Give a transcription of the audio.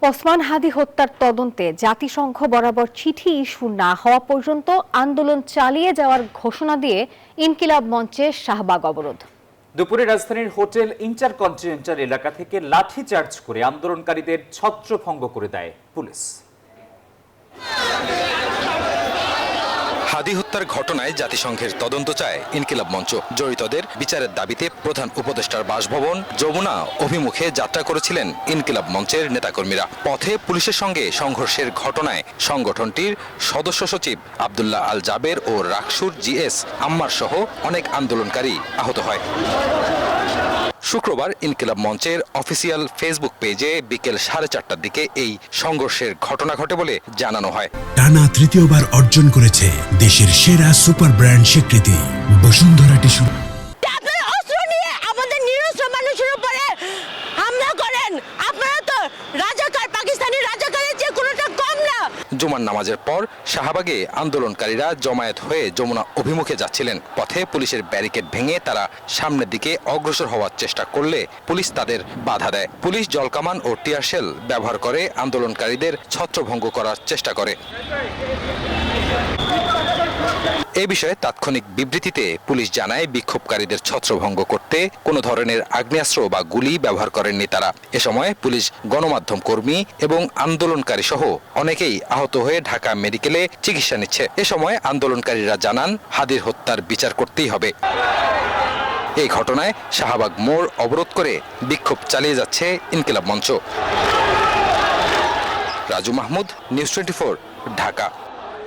ওসমান হাদি হত্যার তদন্তে জাতিসংঘ বরাবর চিঠি ইস্যু না হওয়া পর্যন্ত আন্দোলন চালিয়ে যাওয়ার ঘোষণা দিয়ে ইনকিলাব মঞ্চের শাহবাগ অবরোধ। দুপুরে রাজধানীর হোটেল ইন্টারকন্টিনেন্টাল এলাকা থেকে লাঠিচার্জ করে আন্দোলনকারীদের ছত্রভঙ্গ করে দেয় পুলিশ। হাদি হত্যার ঘটনায় জাতিসংঘের তদন্ত চায় ইনকিলাব মঞ্চ। জড়িতদের বিচারের দাবিতে প্রধান উপদেষ্টার বাসভবন যমুনা অভিমুখে যাত্রা করেছিলেন ইনকিলাব মঞ্চের নেতাকর্মীরা। পথে পুলিশের সঙ্গে সংঘর্ষের ঘটনায় সংগঠনটির সদস্য সচিব আব্দুল্লাহ আল জাবের ও রাকসুর জিএস আম্মার সহ অনেক আন্দোলনকারী আহত হয়। শুক্রবার ইনকিলাব মঞ্চের অফিসিয়াল ফেসবুক পেজে বিকেল 4:30টার দিকে এই সংঘর্ষের ঘটনা ঘটে বলে জানানো হয়। টানা তৃতীয়বার অর্জন করেছে দেশের সেরা সুপার ব্র্যান্ড স্বীকৃতি বসুন্ধরা টিস্যু। অস্ত্র নিয়ে আমাদের নিরস্ত্র মানুষের উপরে হামলা করেন, আপনারা তো রাজাকার, পাকিস্তানি রাজাকারের চেয়ে কোনোটা কম না। জুমার নামাজের পর শাহবাগে আন্দোলনকারীরা জমায়েত হয়ে যমুনা অভিমুখে যাচ্ছিলেন। পথে পুলিশের ব্যারিকেড ভেঙে তারা সামনের দিকে অগ্রসর হওয়ার চেষ্টা করলে পুলিশ তাদের বাধা দেয়। পুলিশ জলকামান ও টিয়ারশেল ব্যবহার করে আন্দোলনকারীদের ছত্রভঙ্গ করার চেষ্টা করে। এ বিষয়ে তাৎক্ষণিক বিবৃতিতে পুলিশ জানায়, বিক্ষোভকারীদের ছত্রভঙ্গ করতে কোনো ধরনের আগ্নেয়াস্ত্র বা গুলি ব্যবহার করেননি তারা। এ সময় পুলিশ গণমাধ্যম কর্মী এবং আন্দোলনকারী সহ অনেকেই আহত হয়ে ঢাকা মেডিকেলে চিকিৎসা নিচ্ছে। এ সময় আন্দোলনকারীরা জানান, হাদির হত্যার বিচার করতেই হবে। এই ঘটনায় শাহবাগ মোড় অবরোধ করে বিক্ষোভ চালিয়ে যাচ্ছে ইনকিলাব মঞ্চ। রাজু মাহমুদ, নিউজ 24, ঢাকা।